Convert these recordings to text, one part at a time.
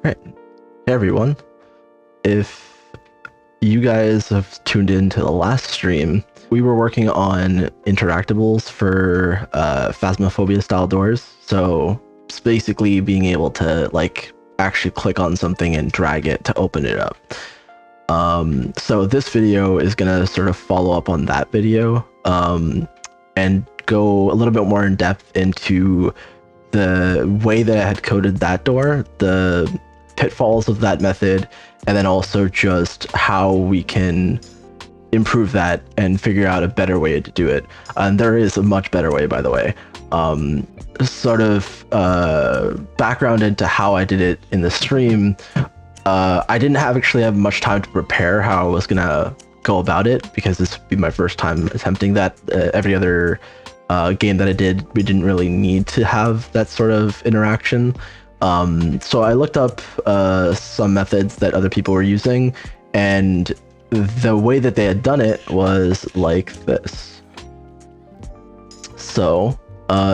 Right. Hey everyone. If you guys have tuned into the last stream, we were working on interactables for Phasmophobia style doors. So it's basically being able to like actually click on something and drag it to open it up. So this video is gonna sort of follow up on that video and go a little bit more in depth into the way that I had coded that door, the pitfalls of that method, and then also just how we can improve that and figure out a better way to do it. And there is a much better way, by the way. Sort of background into how I did it in the stream. I didn't actually have much time to prepare how I was gonna go about it because this would be my first time attempting that. Every other game that I did, we didn't really need to have that sort of interaction. So I looked up some methods that other people were using, and the way that they had done it was like this. So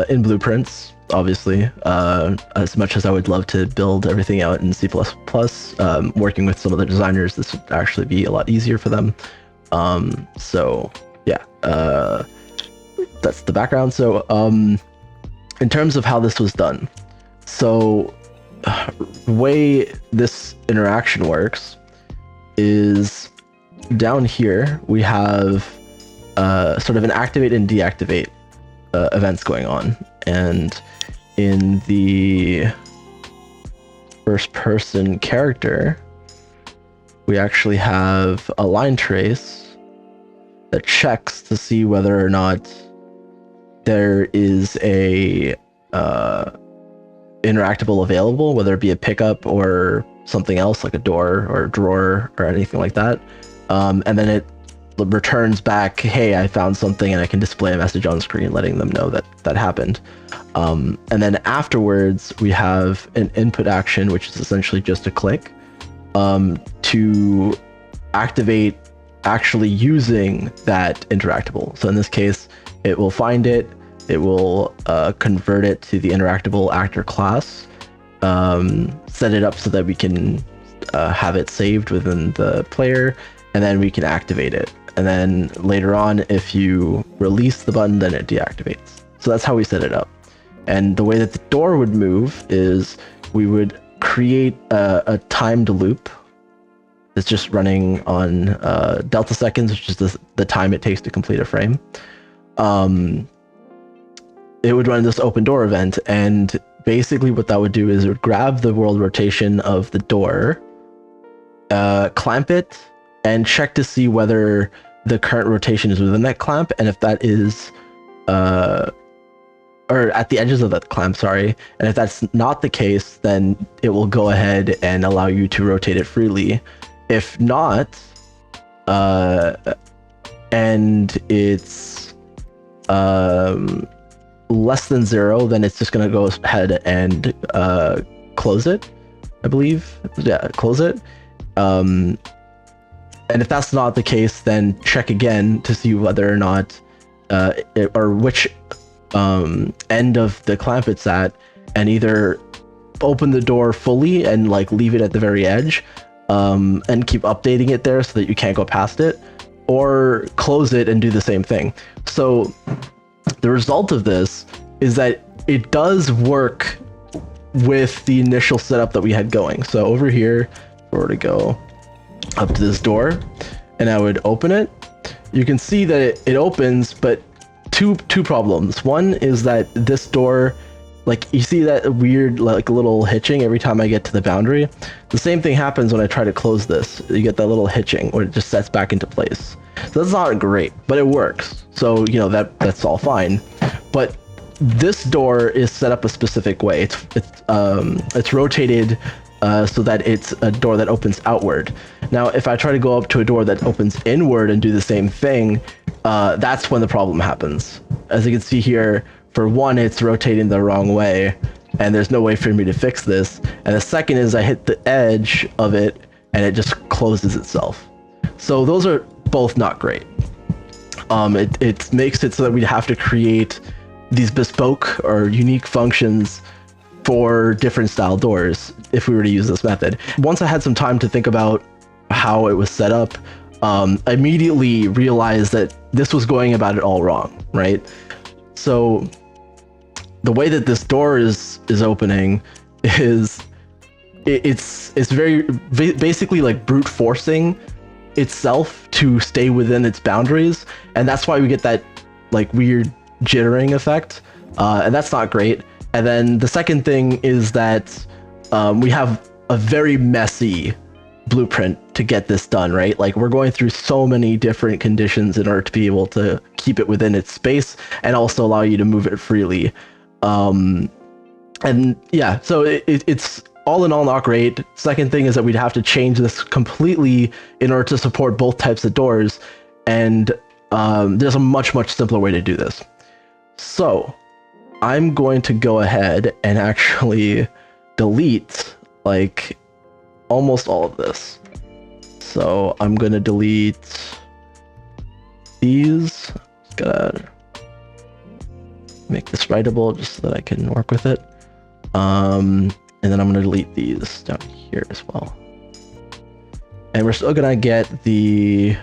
in Blueprints, obviously, as much as I would love to build everything out in C++, working with some of the designers, this would actually be a lot easier for them. So yeah, that's the background. So in terms of how this was done, so the way this interaction works is down here we have sort of an activate and deactivate events going on, and in the first person character we actually have a line trace that checks to see whether or not there is a interactable available, whether it be a pickup or something else like a door or a drawer or anything like that. And then it returns back, hey, I found something, and I can display a message on screen letting them know that that happened. And then afterwards we have an input action, which is essentially just a click to activate actually using that interactable. So in this case, it will find it, it will convert it to the interactable actor class, set it up so that we can have it saved within the player, and then we can activate it. And then later on, if you release the button, then it deactivates. So that's how we set it up. And the way that the door would move is we would create a timed loop that's just running on delta seconds, which is the time it takes to complete a frame. It would run this open door event, and basically what that would do is it would grab the world rotation of the door, clamp it, and check to see whether the current rotation is within that clamp, and if that is or at the edges of that clamp, sorry, and if that's not the case, then it will go ahead and allow you to rotate it freely. If not, and it's less than 0, then it's just going to go ahead and close it, I believe. Yeah, close it. And if that's not the case, then check again to see whether or not or which end of the clamp it's at, and either open the door fully and like leave it at the very edge and keep updating it there so that you can't go past it, or close it and do the same thing. So the result of this is that it does work with the initial setup that we had going. So over here, if we were to go up to this door and I would open it, you can see that it opens, but two problems. One is that this door, like you see that weird like little hitching every time I get to the boundary. The same thing happens when I try to close this. You get that little hitching where it just sets back into place. So that's not great, but it works. So, you know, that's all fine. But this door is set up a specific way. It's rotated so that it's a door that opens outward. Now, if I try to go up to a door that opens inward and do the same thing, that's when the problem happens. As you can see here, for one, it's rotating the wrong way, and there's no way for me to fix this. And the second is I hit the edge of it, and it just closes itself. So those are both not great. It makes it so that we'd have to create these bespoke or unique functions for different style doors if we were to use this method. Once I had some time to think about how it was set up, I immediately realized that this was going about it all wrong, right? So the way that this door is opening is it's very basically like brute forcing itself to stay within its boundaries, and that's why we get that like weird jittering effect, and that's not great. And then the second thing is that we have a very messy blueprint to get this done, right? Like we're going through so many different conditions in order to be able to keep it within its space and also allow you to move it freely. And yeah, so it's all in all not great. Second thing is that we'd have to change this completely in order to support both types of doors, and there's a much simpler way to do this. So I'm going to go ahead and actually delete like almost all of this. So I'm gonna delete these. Just gotta make this writable just so that I can work with it. And then I'm gonna delete these down here as well. And we're still gonna get the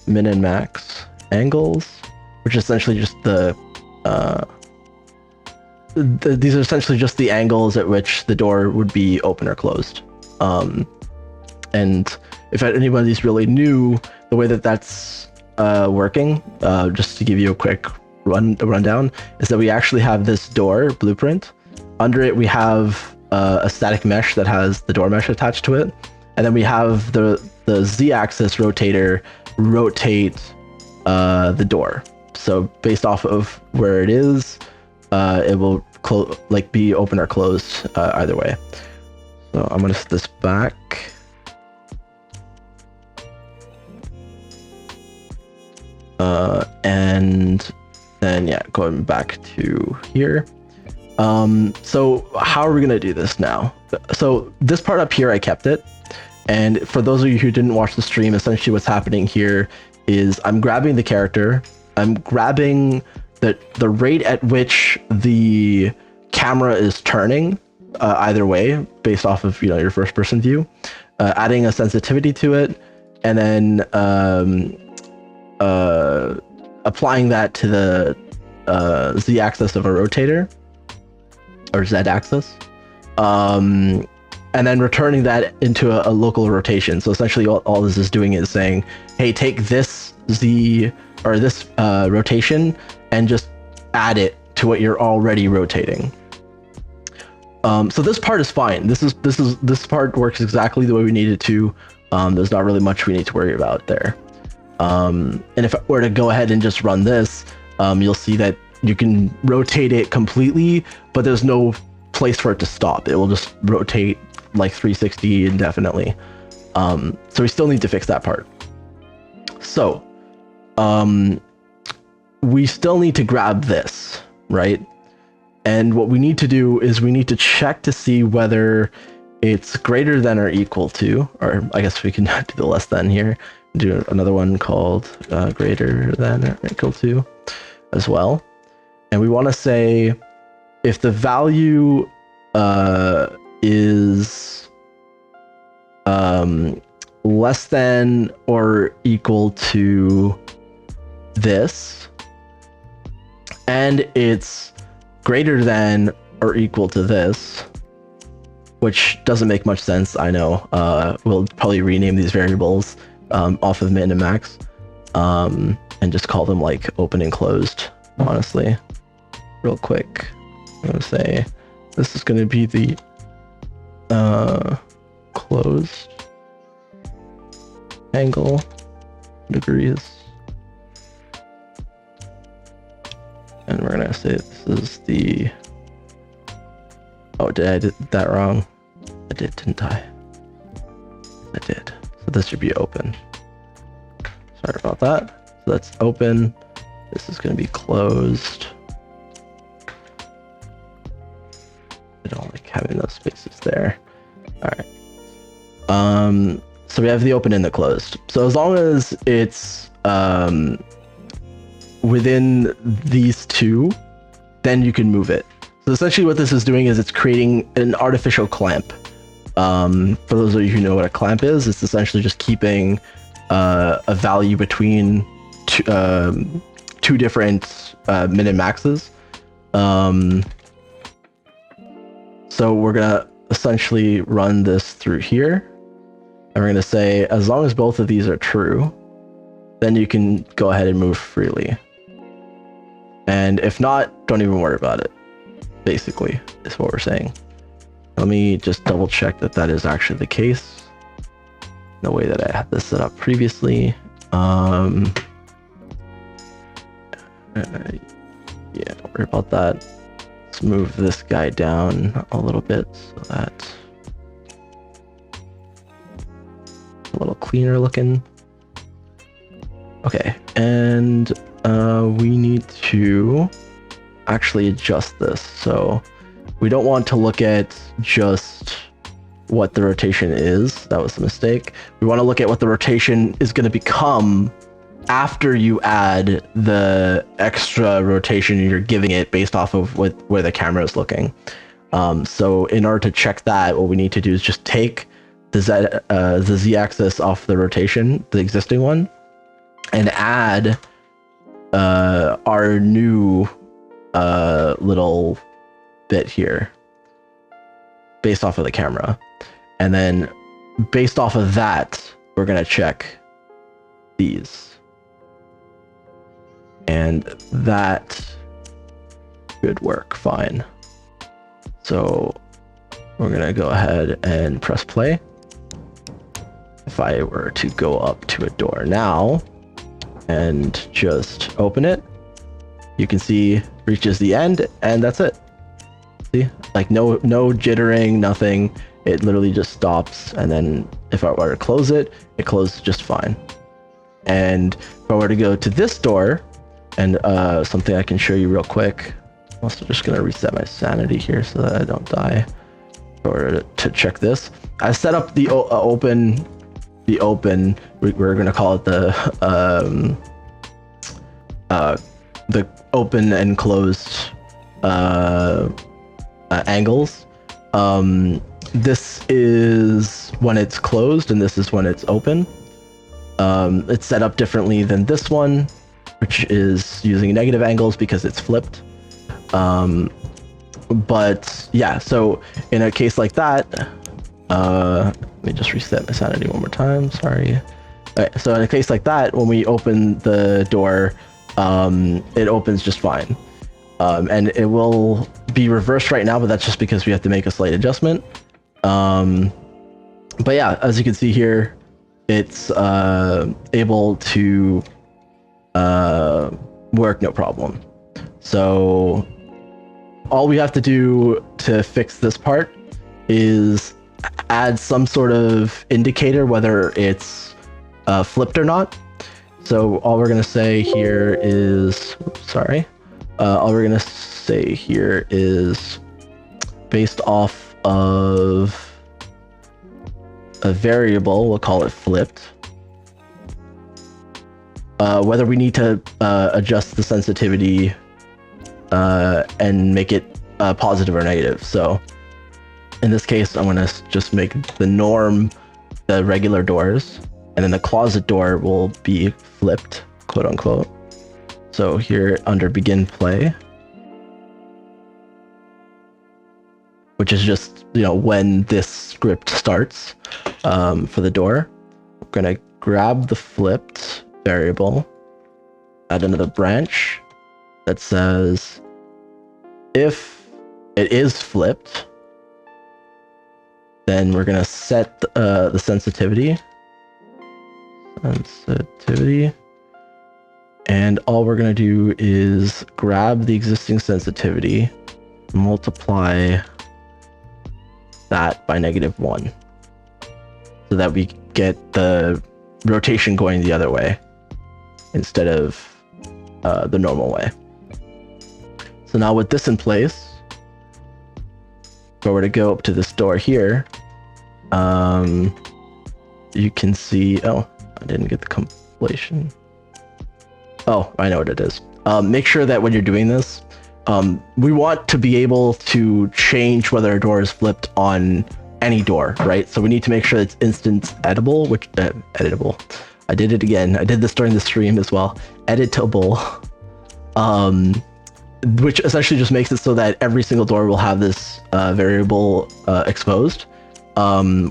min and max angles, which is essentially just these are essentially just the angles at which the door would be open or closed. And if anybody's really new, the way that that's working, just to give you a quick rundown, is that we actually have this door blueprint. Under it, we have a static mesh that has the door mesh attached to it, and then we have the z-axis rotator rotate the door. So based off of where it is, it will be open or closed either way. So I'm gonna set this back. And then yeah, going back to here. So how are we gonna do this now? So this part up here, I kept it. And for those of you who didn't watch the stream, essentially what's happening here is I'm grabbing the character, I'm grabbing the rate at which the camera is turning, either way, based off of your first person view, adding a sensitivity to it, and then applying that to the z-axis of a rotator, or z-axis, and then returning that into a local rotation. So essentially all this is doing is saying, hey, take this z or this rotation and just add it to what you're already rotating. So this part is fine. This part works exactly the way we need it to. There's not really much we need to worry about there. And if I were to go ahead and just run this, you'll see that you can rotate it completely, but there's no place for it to stop. It will just rotate like 360 indefinitely. So we still need to fix that part. So we still need to grab this, right? And what we need to do is we need to check to see whether it's greater than or equal to, or I guess we can do the less than here, do another one called greater than or equal to as well. And we want to say if the value is less than or equal to this, and it's greater than or equal to this, which doesn't make much sense, I know. We'll probably rename these variables off of min and max, and just call them like open and closed, honestly. Real quick, I'm gonna say this is gonna be the closed angle degrees, and we're gonna say this is the, oh, did that wrong? I did, didn't I? I did. So this should be open. Sorry about that. So that's open. This is going to be closed. I don't like having those spaces there. All right. So we have the open and the closed. So as long as it's within these two, then you can move it. So So essentially what this is doing is it's creating an artificial clamp. For those of you who know what a clamp is, it's essentially just keeping a value between two different min and maxes. So we're gonna essentially run this through here, and we're gonna say as long as both of these are true, then you can go ahead and move freely. And if not, don't even worry about it. Basically, is what we're saying. Let me just double check that that is actually the case. The way that I had this set up previously. Yeah, don't worry about that. Let's move this guy down a little bit so that it's a little cleaner looking. Okay, and we need to actually adjust this. So we don't want to look at just what the rotation is. That was a mistake. We want to look at what the rotation is going to become after you add the extra rotation you're giving it based off of where the camera is looking. So in order to check that, what we need to do is just take the z-axis off the rotation, the existing one, and add our new little bit here based off of the camera. And then based off of that, we're going to check these. And that should work fine. So we're going to go ahead and press play. If I were to go up to a door now and just open it, you can see reaches the end, and that's it. See, like no jittering, nothing. It literally just stops. And then if I were to close it, it closes just fine. And if I were to go to this door, and something I can show you real quick. I'm also just gonna reset my sanity here so that I don't die. Or to check this, I set up the open. We're gonna call it the open and closed angles. This is when it's closed, and this is when it's open. It's set up differently than this one, which is using negative angles because it's flipped. But yeah, so in a case like that, let me just reset my sanity one more time. Sorry. All right, so in a case like that, when we open the door, it opens just fine. And it will be reversed right now, but that's just because we have to make a slight adjustment. But yeah, as you can see here, it's able to work no problem. So all we have to do to fix this part is add some sort of indicator, whether it's flipped or not. So all we're going to say here is, all we're going to say here is based off of a variable, we'll call it flipped, whether we need to adjust the sensitivity and make it positive or negative. So in this case, I'm going to just make the norm the regular doors, and then the closet door will be flipped, quote unquote. So here under begin play, which is just, when this script starts for the door, we're going to grab the flipped variable, add another branch that says if it is flipped, then we're going to set the sensitivity, and all we're going to do is grab the existing sensitivity, multiply that by -1, so that we get the rotation going the other way instead of the normal way. So now with this in place, if I were to go up to this door here, you can see, oh, I didn't get the compilation. Oh, I know what it is. Make sure that when you're doing this, we want to be able to change whether a door is flipped on any door, right? So we need to make sure it's instant editable, editable. I did it again. I did this during the stream as well. Editable, which essentially just makes it so that every single door will have this variable exposed,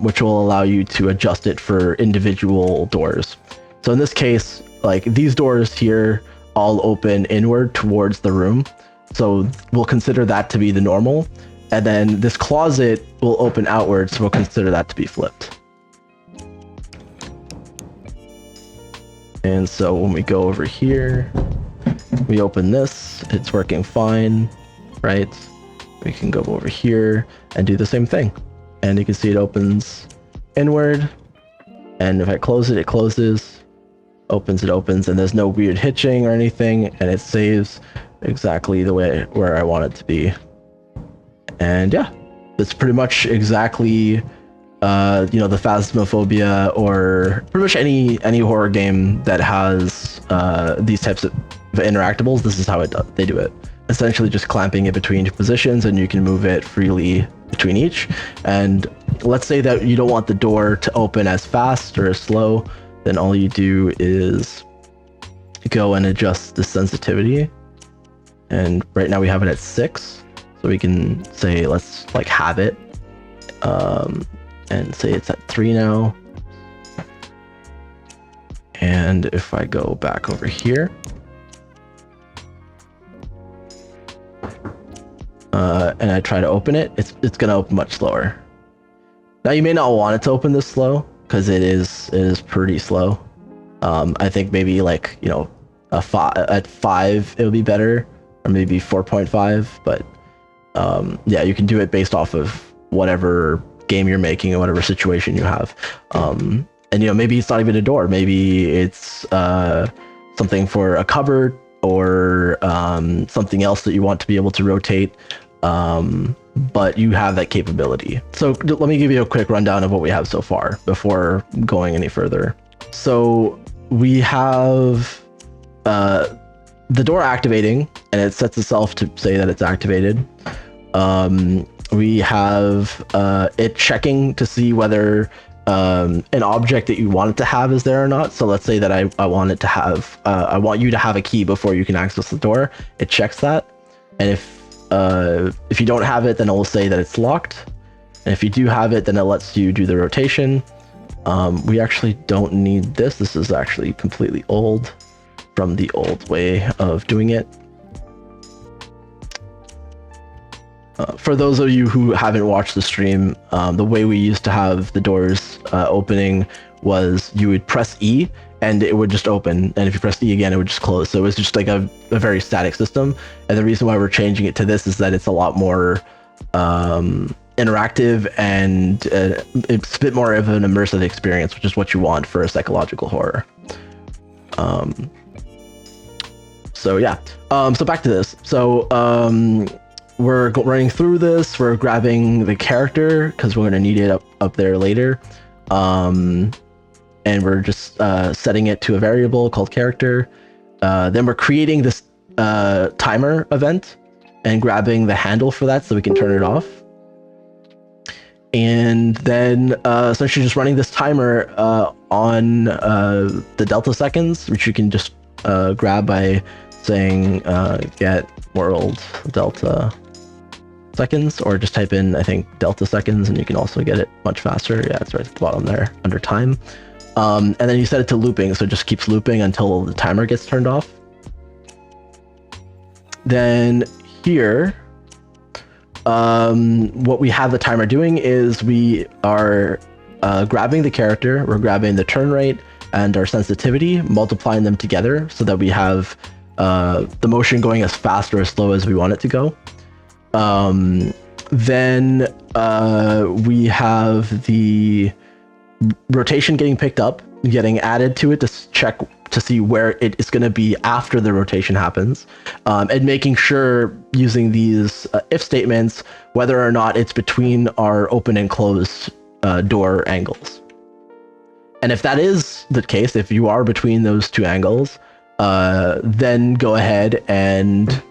which will allow you to adjust it for individual doors. So in this case, like these doors here all open inward towards the room. So we'll consider that to be the normal. And then this closet will open outwards, so we'll consider that to be flipped. And so when we go over here, we open this, it's working fine, right? We can go over here and do the same thing. And you can see it opens inward. And if I close it, it closes, opens, it opens, and there's no weird hitching or anything, and it saves exactly the way where I want it to be. And yeah, that's pretty much exactly the Phasmophobia, or pretty much any horror game that has these types of interactables. This is how they do it. Essentially just clamping it between two positions, and you can move it freely between each. And let's say that you don't want the door to open as fast or as slow, then all you do is go and adjust the sensitivity. And right now we have it at 6. So we can say, let's like have it, and say it's at 3 now. And if I go back over here, and I try to open it, it's gonna open much slower. Now you may not want it to open this slow, because it is pretty slow. I think maybe like at 5 it would be better, or maybe 4.5, but yeah, you can do it based off of whatever game you're making or whatever situation you have. And maybe it's not even a door, maybe it's something for a cupboard, or something else that you want to be able to rotate, but you have that capability. So let me give you a quick rundown of what we have so far before going any further. So we have the door activating, and it sets itself to say that it's activated. We have it checking to see whether an object that you want it to have is there or not. So let's say that I want it to have, I want you to have a key before you can access the door. It checks that, and if you don't have it, then it will say that it's locked. And if you do have it, then it lets you do the rotation. We actually don't need this. This is actually completely old, from the old way of doing it. For those of you who haven't watched the stream, the way we used to have the doors opening was you would press E and it would just open, and if you press E again, it would just close. So it was just like a very static system. And the reason why we're changing it to this is that it's a lot more interactive, and it's a bit more of an immersive experience, which is what you want for a psychological horror. So yeah, so back to this. So we're running through this, we're grabbing the character because we're going to need it up there later. And we're just setting it to a variable called character. Then we're creating this timer event and grabbing the handle for that so we can turn it off. And then essentially just running this timer on the delta seconds, which you can just grab by saying get world delta seconds, or just type in, I think, delta seconds, and you can also get it much faster. Yeah, it's right at the bottom there under time. And then you set it to looping, so it just keeps looping until the timer gets turned off. Then here, what we have the timer doing is we are grabbing the character, we're grabbing the turn rate and our sensitivity, multiplying them together so that we have the motion going as fast or as slow as we want it to go. Then we have the rotation getting picked up, getting added to it to check to see where it is going to be after the rotation happens, and making sure, using these if statements, whether or not it's between our open and closed door angles. And if that is the case, if you are between those two angles, then go ahead and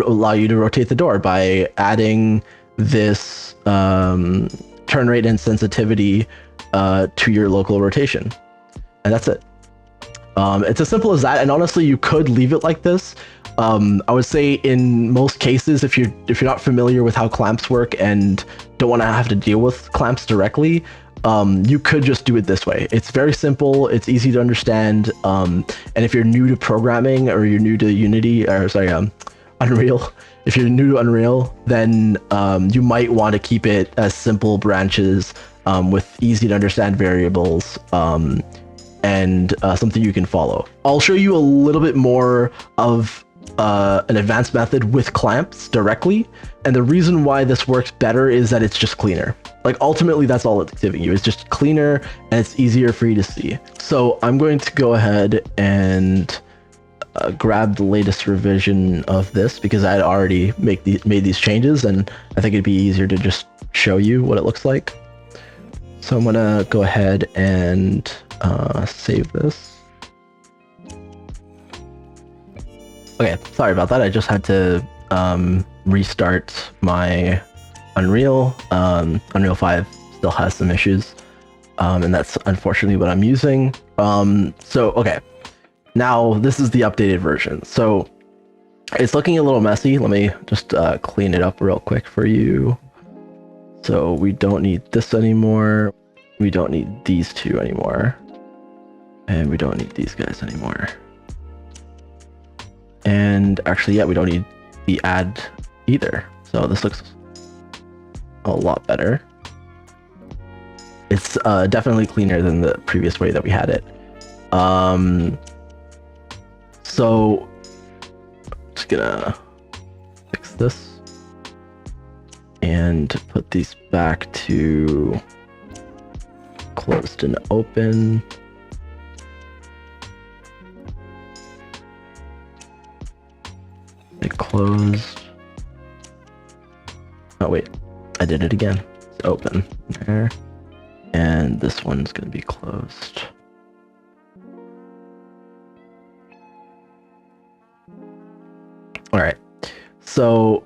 allow you to rotate the door by adding this turn rate and sensitivity to your local rotation. And that's it. It's as simple as that. And honestly, you could leave it like this. I would say in most cases, if you're not familiar with how clamps work and don't want to have to deal with clamps directly, you could just do it this way. It's very simple. It's easy to understand. And if you're new to programming, or you're new to Unity, or sorry, Unreal, if you're new to Unreal, then you might want to keep it as simple branches with easy to understand variables. And something you can follow. I'll show you a little bit more of an advanced method with clamps directly. And the reason why this works better is that it's just cleaner. Like ultimately, that's all it's giving you. It's just cleaner and it's easier for you to see. So I'm going to go ahead and grab the latest revision of this because I had already made these changes, and I think it'd be easier to just show you what it looks like. So I'm gonna go ahead and save this. Okay, sorry about that. I just had to restart my Unreal. Unreal 5 still has some issues, and that's unfortunately what I'm using. So okay, now this is the updated version. So it's looking a little messy. Let me just clean it up real quick for you. So we don't need this anymore. We don't need these two anymore. And we don't need these guys anymore. And actually, yeah, we don't need the add either. So this looks a lot better. It's definitely cleaner than the previous way that we had it. So just gonna fix this and put these back to closed and open. They closed. Oh wait, I did it again. It's open there. And this one's gonna be closed. All right, so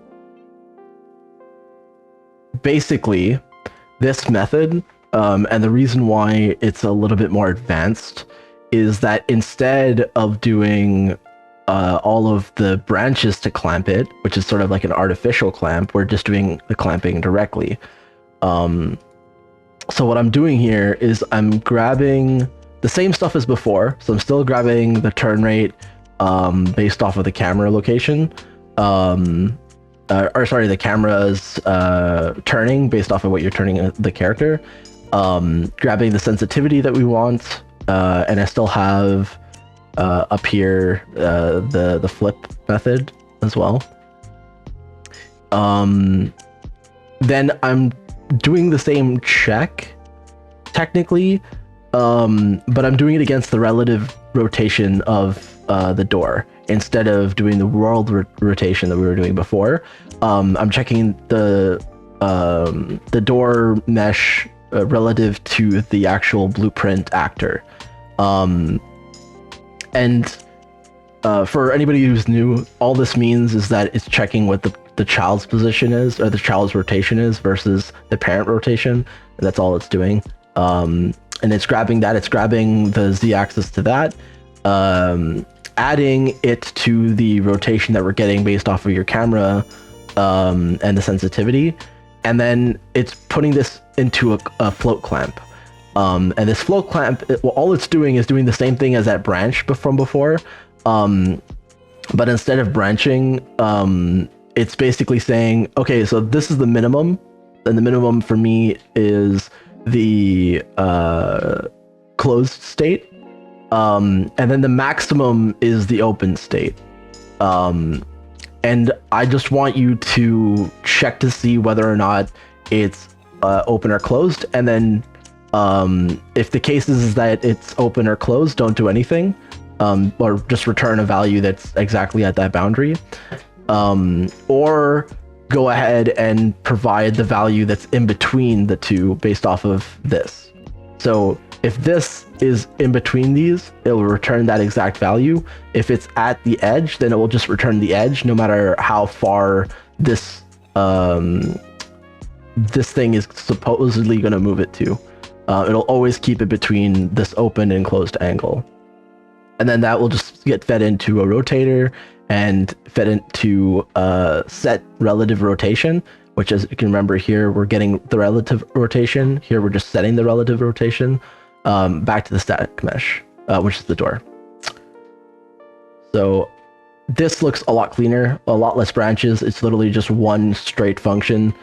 basically this method, and the reason why it's a little bit more advanced, is that instead of doing all of the branches to clamp it, which is sort of like an artificial clamp, we're just doing the clamping directly. So what I'm doing here is I'm grabbing the same stuff as before. So I'm still grabbing the turn rate based off of the camera location, or sorry, the camera's turning based off of what you're turning the character, grabbing the sensitivity that we want, and I still have up here the flip method as well. Then I'm doing the same check technically, but I'm doing it against the relative rotation of the door instead of doing the world rotation that we were doing before. I'm checking the door mesh relative to the actual blueprint actor. And for anybody who's new, all this means is that it's checking what the child's position is, or the child's rotation is, versus the parent rotation, and that's all it's doing. And it's grabbing that, it's grabbing the z-axis to that, adding it to the rotation that we're getting based off of your camera, and the sensitivity, and then it's putting this into a float clamp. And this float clamp, all it's doing is doing the same thing as that branch from before, but instead of branching, it's basically saying, okay, so this is the minimum, and the minimum for me is the closed state, and then the maximum is the open state. And I just want you to check to see whether or not it's open or closed, and then if the case is that it's open or closed, don't do anything, or just return a value that's exactly at that boundary, or go ahead and provide the value that's in between the two based off of this. So If this is in between these, it will return that exact value. If it's at the edge, then it will just return the edge, no matter how far this this thing is supposedly going to move it to. It'll always keep it between this open and closed angle. And then that will just get fed into a rotator and fed into set relative rotation, which, as you can remember here, we're getting the relative rotation. Here we're just setting the relative rotation back to the static mesh, which is the door. So this looks a lot cleaner, a lot less branches. It's literally just one straight function.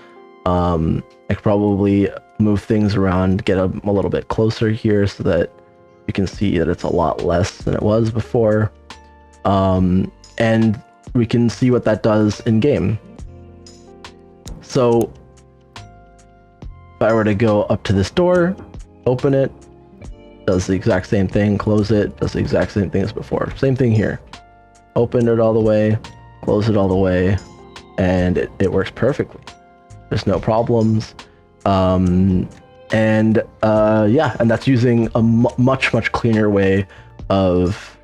I could probably move things around, get them a little bit closer here so that you can see that it's a lot less than it was before. And we can see what that does in game. So if I were to go up to this door, open it, does the exact same thing, close it, does the exact same thing as before. Same thing here. Open it all the way, close it all the way, and it works perfectly. There's no problems. Yeah, and that's using a much cleaner way of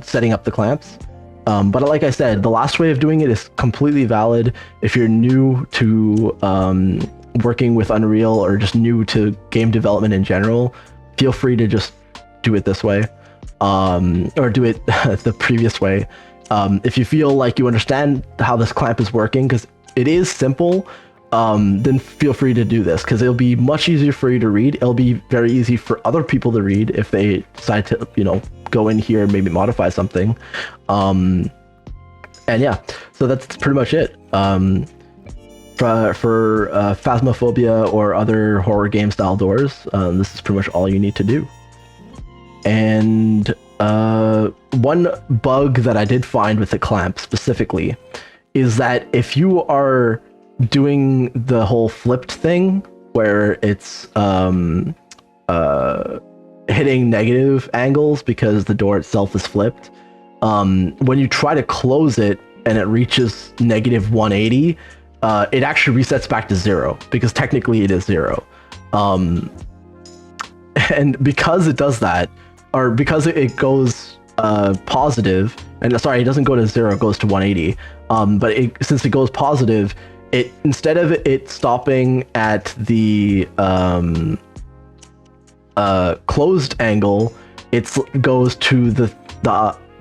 setting up the clamps. But like I said, the last way of doing it is completely valid. If you're new to working with Unreal or just new to game development in general, feel free to just do it this way, or do it the previous way. If you feel like you understand how this clamp is working, because it is simple, then feel free to do this, because it'll be much easier for you to read. It'll be very easy for other people to read if they decide to, go in here and maybe modify something. And yeah, so that's pretty much it. For Phasmophobia or other horror game style doors, this is pretty much all you need to do. And one bug that I did find with the clamp specifically is that if you are doing the whole flipped thing where it's hitting negative angles because the door itself is flipped, when you try to close it and it reaches negative 180, it actually resets back to 0, because technically it is 0. And because it does that, or because it goes positive, and sorry, it doesn't go to 0, it goes to 180. But since it goes positive, it, instead of it stopping at the closed angle, it goes to the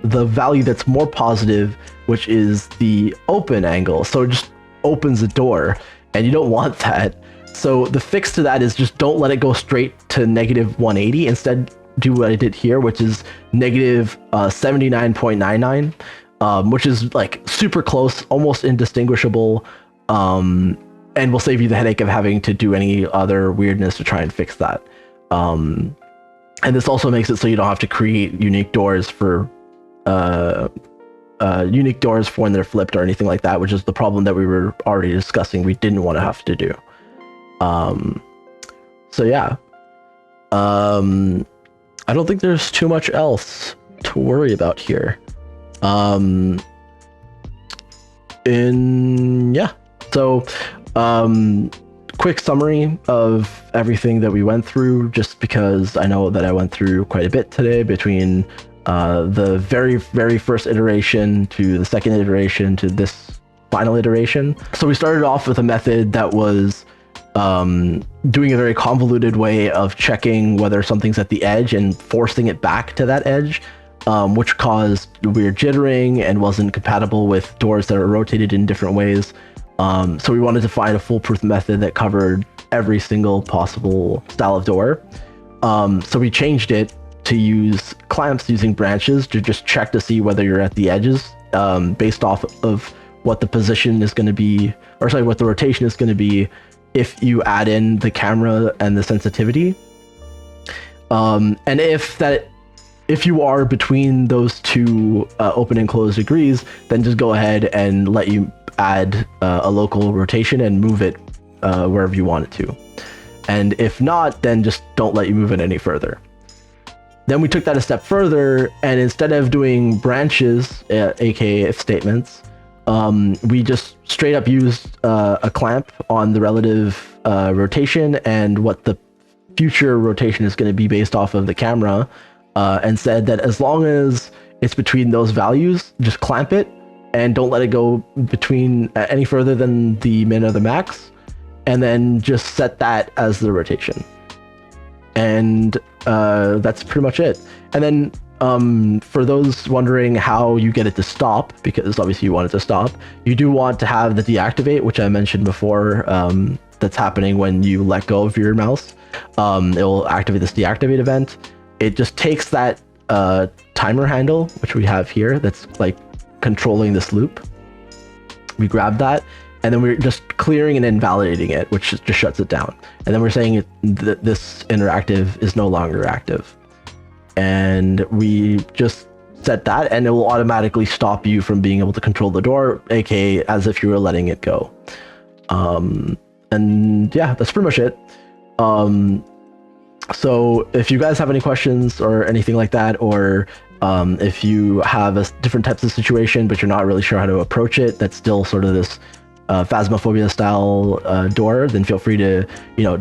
value that's more positive, which is the open angle. So it just opens the door, and you don't want that. So the fix to that is just don't let it go straight to negative 180. Instead, do what I did here, which is negative 79.99, which is like super close, almost indistinguishable, and will save you the headache of having to do any other weirdness to try and fix that. And this also makes it so you don't have to create unique doors for when they're flipped or anything like that, which is the problem that we were already discussing we didn't want to have to do. So yeah, I don't think there's too much else to worry about here. So quick summary of everything that we went through, just because I know that I went through quite a bit today, between the very first iteration to the second iteration to this final iteration. So we started off with a method that was doing a very convoluted way of checking whether something's at the edge and forcing it back to that edge, which caused weird jittering and wasn't compatible with doors that are rotated in different ways. So we wanted to find a foolproof method that covered every single possible style of door. So we changed it to use clamps using branches to just check to see whether you're at the edges, based off of what the position is going to be, or sorry, what the rotation is going to be if you add in the camera and the sensitivity. And if you are between those two open and closed degrees, then just go ahead and let you add a local rotation and move it wherever you want it to. And if not, then just don't let you move it any further. Then we took that a step further, and instead of doing branches, aka if statements, we just straight up used a clamp on the relative rotation and what the future rotation is going to be based off of the camera, and said that as long as it's between those values, just clamp it and don't let it go between any further than the min or the max, and then just set that as the rotation. And that's pretty much it. And then for those wondering how you get it to stop, because obviously you want it to stop, you do want to have the deactivate, which I mentioned before. That's happening when you let go of your mouse. It will activate this deactivate event. It just takes that timer handle, which we have here, that's like controlling this loop. We grab that, and then we're just clearing and invalidating it, which just shuts it down. And then we're saying that this interactive is no longer active. And we just set that, and it will automatically stop you from being able to control the door, aka as if you were letting it go. And yeah, that's pretty much it. So if you guys have any questions or anything like that, or if you have different types of situation but you're not really sure how to approach it, that's still sort of this Phasmophobia style door, then feel free to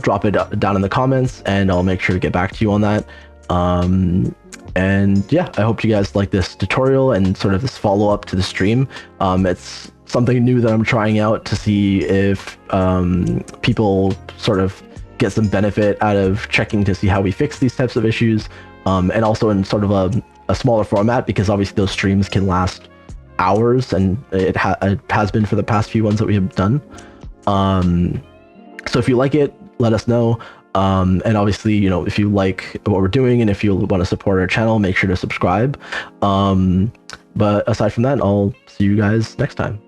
drop it down in the comments, and I'll make sure to get back to you on that. And yeah, I hope you guys like this tutorial and sort of this follow-up to the stream. It's something new that I'm trying out to see if people sort of get some benefit out of checking to see how we fix these types of issues, and also in sort of a smaller format, because obviously those streams can last hours, and it has been for the past few ones that we have done. So if you like it, let us know. And obviously, if you like what we're doing and if you want to support our channel, make sure to subscribe. But aside from that, I'll see you guys next time.